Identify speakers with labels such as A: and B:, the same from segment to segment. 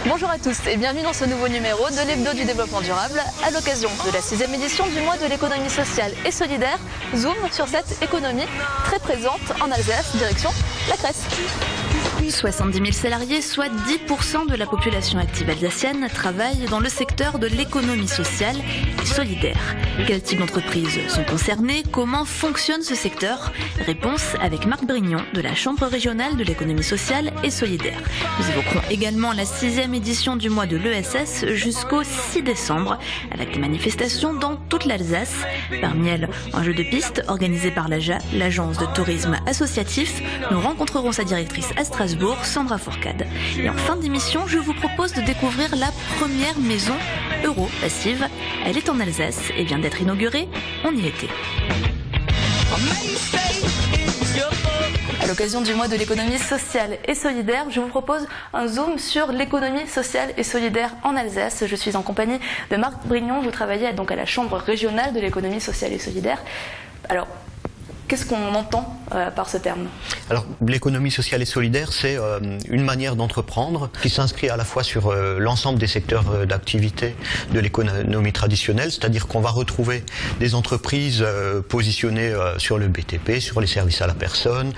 A: Bonjour à tous et bienvenue dans ce nouveau numéro de l'Hebdo du développement durable à l'occasion de la 6e édition du mois de l'économie sociale et solidaire. Zoom sur cette économie très présente en Alsace, direction la Crèce. 70 000 salariés, soit 10% de la population active alsacienne, travaillent dans le secteur de l'économie sociale et solidaire. Quels types d'entreprises sont concernées? Comment fonctionne ce secteur? Réponse avec Marc Brignon de la Chambre régionale de l'économie sociale et solidaire. Nous évoquerons également la 6e édition du mois de l'ESS jusqu'au 6 décembre avec des manifestations dans toute l'Alsace. Parmi elles, un jeu de piste organisé par l'AJA, l'agence de tourisme associatif. Nous rencontrerons sa directrice à Strasbourg, Sandra Fourcade. Et en fin d'émission, je vous propose de découvrir la première maison euro-passive. Elle est en Alsace et vient d'être inaugurée. On y était. À l'occasion du mois de l'économie sociale et solidaire, je vous propose un zoom sur l'économie sociale et solidaire en Alsace. Je suis en compagnie de Marc Brignon. Vous travaillez donc à la Chambre régionale de l'économie sociale et solidaire. Alors, qu'est-ce qu'on entend par ce terme?
B: Alors, l'économie sociale et solidaire, c'est une manière d'entreprendre qui s'inscrit à la fois sur l'ensemble des secteurs d'activité de l'économie traditionnelle, c'est-à-dire qu'on va retrouver des entreprises positionnées sur le BTP, sur les services à la personne,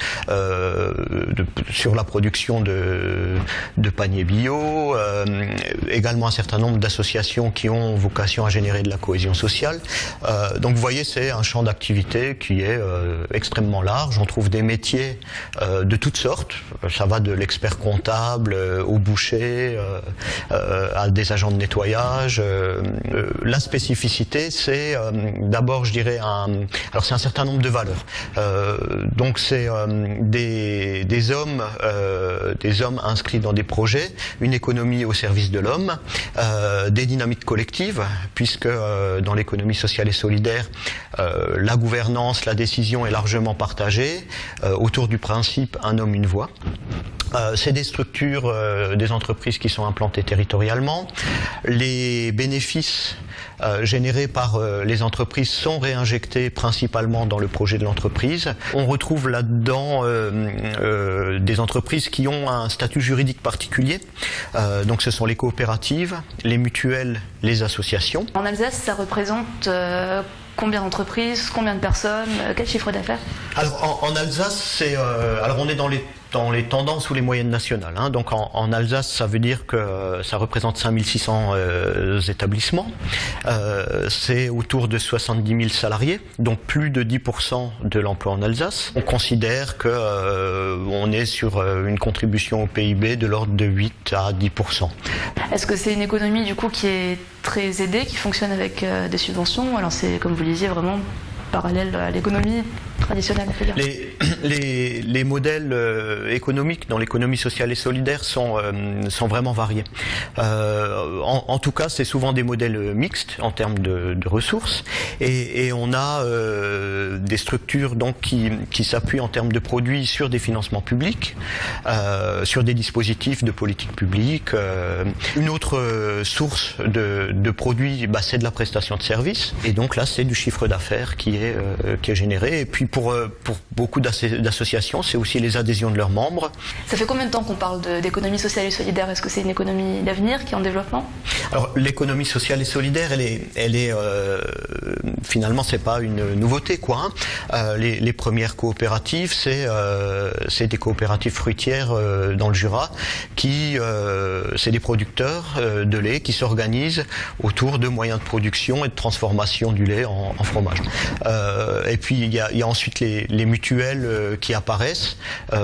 B: sur la production de paniers bio, également un certain nombre d'associations qui ont vocation à générer de la cohésion sociale. Donc, vous voyez, c'est un champ d'activité qui est extrêmement large. On trouve des métiers de toutes sortes. Ça va de l'expert comptable au boucher, à des agents de nettoyage. La spécificité, c'est d'abord, je dirais, alors c'est un certain nombre de valeurs. Donc c'est des hommes inscrits dans des projets, une économie au service de l'homme, des dynamiques collectives, puisque dans l'économie sociale et solidaire, la gouvernance, la décision est largement partagée autour du principe un homme, une voix. C'est des structures, des entreprises qui sont implantées territorialement. Les bénéfices générés par les entreprises sont réinjectés principalement dans le projet de l'entreprise. On retrouve là-dedans des entreprises qui ont un statut juridique particulier. Donc ce sont les coopératives, les mutuelles, les associations.
A: En Alsace, ça représente combien d'entreprises, combien de personnes, quel chiffre d'affaires?
B: Alors en Alsace, c'est alors on est dans les tendances ou les moyennes nationales. Hein. Donc en Alsace, ça veut dire que ça représente 5600 établissements. C'est autour de 70 000 salariés, donc plus de 10% de l'emploi en Alsace. On considère que on est sur une contribution au PIB de l'ordre de 8 à 10%.
A: Est-ce que c'est une économie du coup qui est très aidée, qui fonctionne avec des subventions? Alors c'est, comme vous le disiez, vraiment parallèle à l'économie traditionnelle.
B: Les modèles économiques dans l'économie sociale et solidaire sont vraiment variés. En tout cas, c'est souvent des modèles mixtes en termes de ressources, et on a des structures donc qui s'appuient en termes de produits sur des financements publics, sur des dispositifs de politique publique. Une autre source de produits, c'est de la prestation de services, et donc là c'est du chiffre d'affaires qui est généré. Et puis pour beaucoup d'associations, c'est aussi les adhésions de leurs membres.
A: Ça fait combien de temps qu'on parle d'économie sociale et solidaire? Est-ce que c'est une économie d'avenir qui est en développement? Alors
B: l'économie sociale et solidaire, elle est finalement, c'est pas une nouveauté, quoi. Hein. Les premières coopératives, c'est des coopératives fruitières dans le Jura qui c'est des producteurs de lait qui s'organisent autour de moyens de production et de transformation du lait en fromage. Et puis il y a ensuite les mutuelles qui apparaissent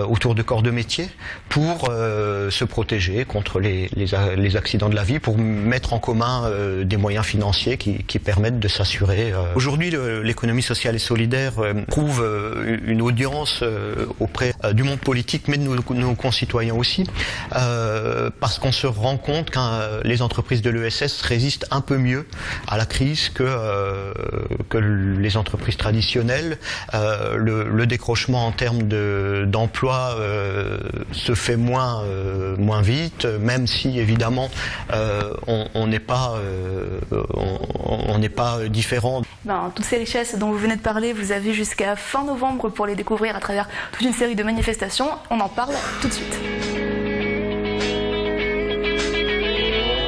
B: autour de corps de métier pour se protéger contre les accidents de la vie, pour mettre en commun des moyens financiers qui permettent de s'assurer. Aujourd'hui, l'économie sociale et solidaire trouve une audience auprès du monde politique, mais de nos concitoyens aussi, parce qu'on se rend compte que les entreprises de l'ESS résistent un peu mieux à la crise que les entreprises traditionnelles. Le décrochement en termes d'emploi se fait moins vite, même si évidemment on n'est pas différent.
A: Toutes ces richesses dont vous venez de parler, vous avez jusqu'à fin novembre pour les découvrir à travers toute une série de manifestations. On en parle tout de suite.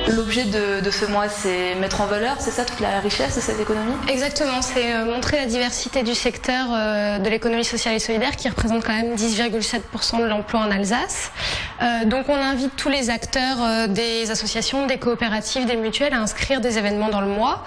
A: L'objet de ce mois, c'est mettre en valeur, c'est ça, toute la richesse de cette économie?
C: Exactement, c'est montrer la diversité du secteur de l'économie sociale et solidaire qui représente quand même 10,7% de l'emploi en Alsace. Donc on invite tous les acteurs des associations, des coopératives, des mutuelles à inscrire des événements dans le mois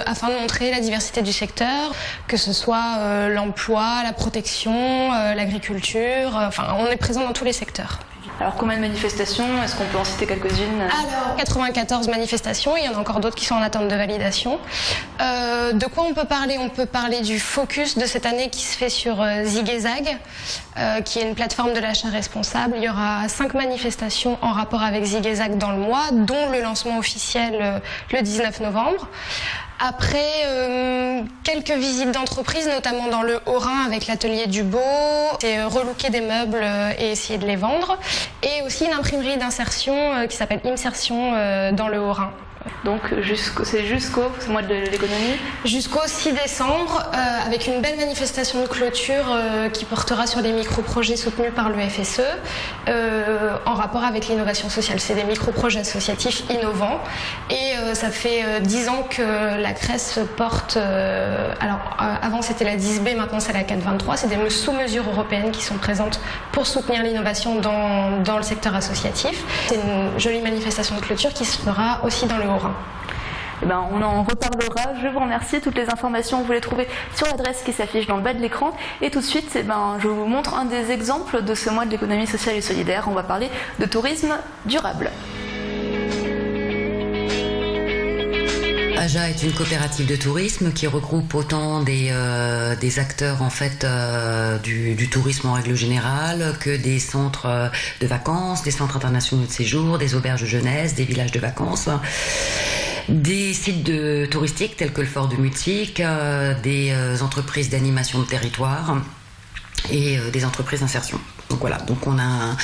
C: afin de montrer la diversité du secteur, que ce soit l'emploi, la protection, l'agriculture, enfin on est présent dans tous les secteurs.
A: Alors combien de manifestations? Est-ce qu'on peut en citer quelques-unes?
C: Alors 94 manifestations, il y en a encore d'autres qui sont en attente de validation. De quoi on peut parler? On peut parler du focus de cette année qui se fait sur Zig et Zag, qui est une plateforme de l'achat responsable. Il y aura 5 manifestations en rapport avec Zig et Zag dans le mois, dont le lancement officiel le 19 novembre. Après, quelques visites d'entreprise, notamment dans le Haut-Rhin avec l'atelier du Beau, et relooker des meubles et essayer de les vendre. Et aussi une imprimerie d'insertion qui s'appelle Insertion dans le Haut-Rhin.
A: Donc c'est jusqu'au mois de l'économie?
C: Jusqu'au 6 décembre, avec une belle manifestation de clôture qui portera sur des micro-projets soutenus par le FSE en rapport avec l'innovation sociale. C'est des micro-projets associatifs innovants et ça fait 10 ans que la CRES porte, avant c'était la 10B, maintenant c'est la 423, c'est des sous-mesures européennes qui sont présentes pour soutenir l'innovation dans le secteur associatif. C'est une jolie manifestation de clôture qui se fera aussi dans le Haut-Rhin.
A: Eh ben, on en reparlera. Je vous remercie. Toutes les informations, vous les trouvez sur l'adresse qui s'affiche dans le bas de l'écran. Et tout de suite, je vous montre un des exemples de ce mois de l'économie sociale et solidaire. On va parler de tourisme durable.
D: AJA est une coopérative de tourisme qui regroupe autant des acteurs en fait du tourisme en règle générale que des centres de vacances, des centres internationaux de séjour, des auberges de jeunesse, des villages de vacances, des sites touristiques tels que le Fort de Mutzig, des entreprises d'animation de territoire et des entreprises d'insertion. Donc voilà, donc on a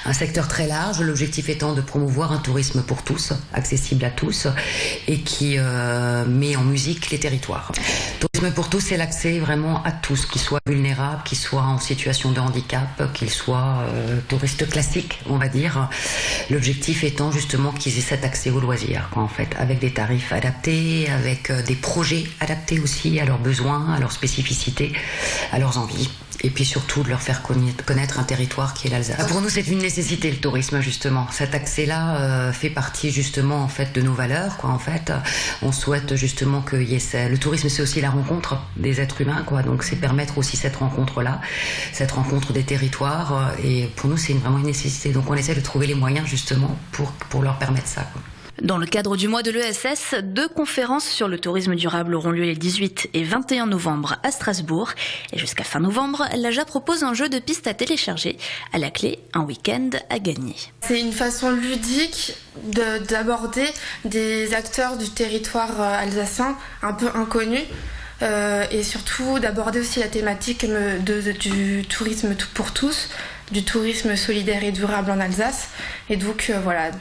D: un secteur très large, l'objectif étant de promouvoir un tourisme pour tous, accessible à tous, et qui met en musique les territoires. Tourisme pour tous, c'est l'accès vraiment à tous, qu'ils soient vulnérables, qu'ils soient en situation de handicap, qu'ils soient touristes classiques, on va dire. L'objectif étant justement qu'ils aient cet accès aux loisirs, quoi, en fait, avec des tarifs adaptés, avec des projets adaptés aussi à leurs besoins, à leurs spécificités, à leurs envies. Et puis surtout de leur faire connaître un territoire qui est l'Alsace. Pour nous, c'est une nécessité, le tourisme, justement. Cet accès-là fait partie justement en fait de nos valeurs, quoi. En fait, on souhaite justement que le tourisme, c'est aussi la rencontre des êtres humains, quoi. Donc c'est permettre aussi cette rencontre-là, cette rencontre des territoires. Et pour nous, c'est vraiment une nécessité. Donc on essaie de trouver les moyens justement pour leur permettre ça, quoi.
A: Dans le cadre du mois de l'ESS, 2 conférences sur le tourisme durable auront lieu les 18 et 21 novembre à Strasbourg. Et jusqu'à fin novembre, l'AJA propose un jeu de pistes à télécharger. À la clé, un week-end à gagner.
E: C'est une façon ludique d'aborder des acteurs du territoire alsacien un peu inconnus. Et surtout d'aborder aussi la thématique du tourisme pour tous, du tourisme solidaire et durable en Alsace. Et donc voilà,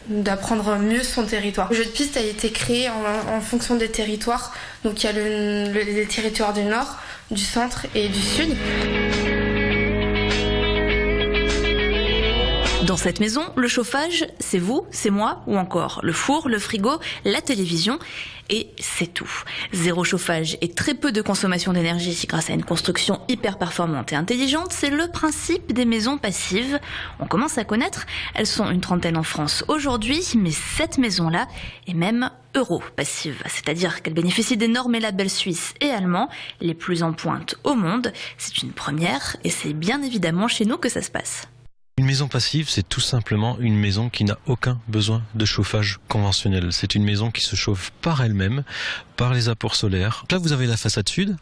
E: d'apprendre mieux son territoire. Le jeu de piste a été créé en fonction des territoires. Donc il y a les territoires du nord, du centre et du sud.
A: Dans cette maison, le chauffage, c'est vous, c'est moi ou encore le four, le frigo, la télévision et c'est tout. Zéro chauffage et très peu de consommation d'énergie grâce à une construction hyper performante et intelligente, c'est le principe des maisons passives. On commence à connaître, elles sont une trentaine en France aujourd'hui, mais cette maison-là est même euro-passive, c'est-à-dire qu'elle bénéficie des normes et labels suisses et allemands, les plus en pointe au monde. C'est une première et c'est bien évidemment chez nous que ça se passe.
F: Une maison passive, c'est tout simplement une maison qui n'a aucun besoin de chauffage conventionnel. C'est une maison qui se chauffe par elle-même, par les apports solaires. Là, vous avez la façade sud,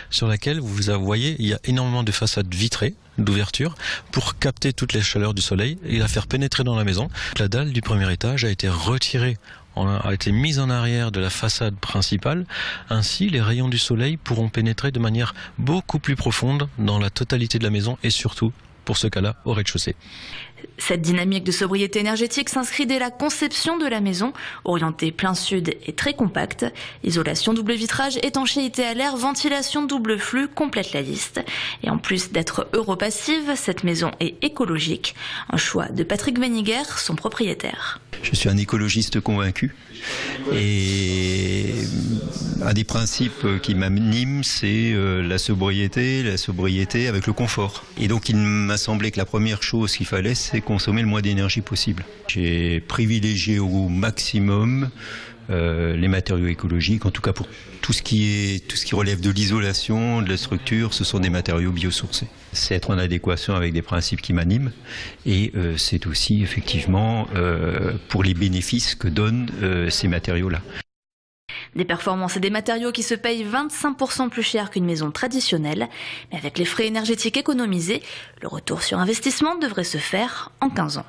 F: sur laquelle vous voyez, il y a énormément de façades vitrées, d'ouverture, pour capter toutes les chaleurs du soleil et la faire pénétrer dans la maison. La dalle du premier étage a été retirée, a été mise en arrière de la façade principale. Ainsi, les rayons du soleil pourront pénétrer de manière beaucoup plus profonde dans la totalité de la maison et surtout, pour ce cas-là, au rez-de-chaussée.
A: Cette dynamique de sobriété énergétique s'inscrit dès la conception de la maison, orientée plein sud et très compacte. Isolation double vitrage, étanchéité à l'air, ventilation double flux complètent la liste. Et en plus d'être europassive, cette maison est écologique. Un choix de Patrick Weniger, son propriétaire.
G: Je suis un écologiste convaincu. Et un des principes qui m'anime, c'est la sobriété avec le confort. Et donc il m'a semblé que la première chose qu'il fallait, c'est consommer le moins d'énergie possible. J'ai privilégié au maximum les matériaux écologiques, en tout cas pour tout ce qui relève de l'isolation, de la structure, ce sont des matériaux biosourcés. C'est être en adéquation avec des principes qui m'animent et c'est aussi effectivement pour les bénéfices que donnent ces matériaux-là.
A: Des performances et des matériaux qui se payent 25% plus cher qu'une maison traditionnelle, mais avec les frais énergétiques économisés, le retour sur investissement devrait se faire en 15 ans.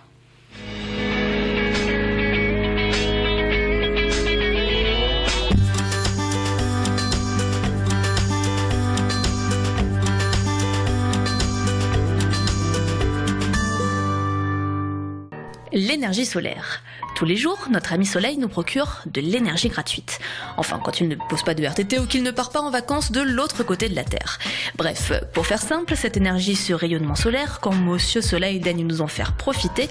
A: L'énergie solaire. Tous les jours, notre ami Soleil nous procure de l'énergie gratuite. Enfin, quand il ne pose pas de RTT ou qu'il ne part pas en vacances de l'autre côté de la Terre. Bref, pour faire simple, cette énergie, ce rayonnement solaire, quand Monsieur Soleil daigne nous en faire profiter,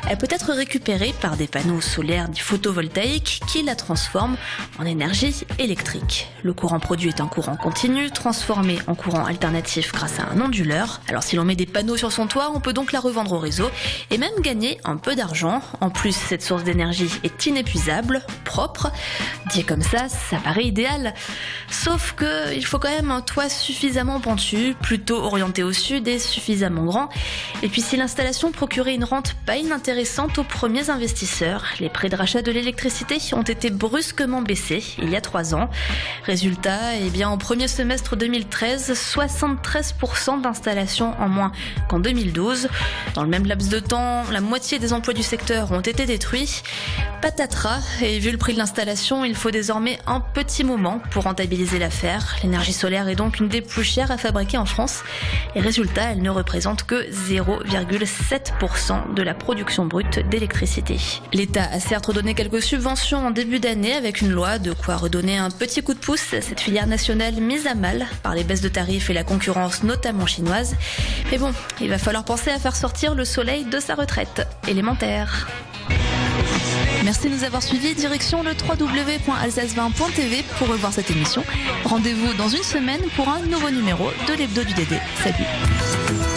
A: elle peut être récupérée par des panneaux solaires dits photovoltaïques qui la transforment en énergie électrique. Le courant produit est un courant continu, transformé en courant alternatif grâce à un onduleur. Alors si l'on met des panneaux sur son toit, on peut donc la revendre au réseau et même gagner un peu d'argent. En plus, cette source d'énergie est inépuisable, propre. Dit comme ça paraît idéal. Sauf que il faut quand même un toit suffisamment pentu, plutôt orienté au sud et suffisamment grand. Et puis si l'installation procurait une rente pas inintéressante aux premiers investisseurs, les prix de rachat de l'électricité ont été brusquement baissés il y a 3 ans. Résultat, en premier semestre 2013, 73% d'installations en moins qu'en 2012. Dans le même laps de temps, la moitié des emplois du secteur ont été détruits. Patatras, et vu le prix de l'installation, il faut désormais un petit moment pour rentabiliser l'affaire. L'énergie solaire est donc une des plus chères à fabriquer en France. Et résultat, elle ne représente que 0,7% de la production brute d'électricité. L'État a certes redonné quelques subventions en début d'année avec une loi, de quoi redonner un petit coup de pouce à cette filière nationale mise à mal par les baisses de tarifs et la concurrence notamment chinoise. Mais bon, il va falloir penser à faire sortir le soleil de sa retraite élémentaire. Merci de nous avoir suivis. Direction le www.alsace20.tv pour revoir cette émission. Rendez-vous dans une semaine pour un nouveau numéro de l'Hebdo du DD. Salut.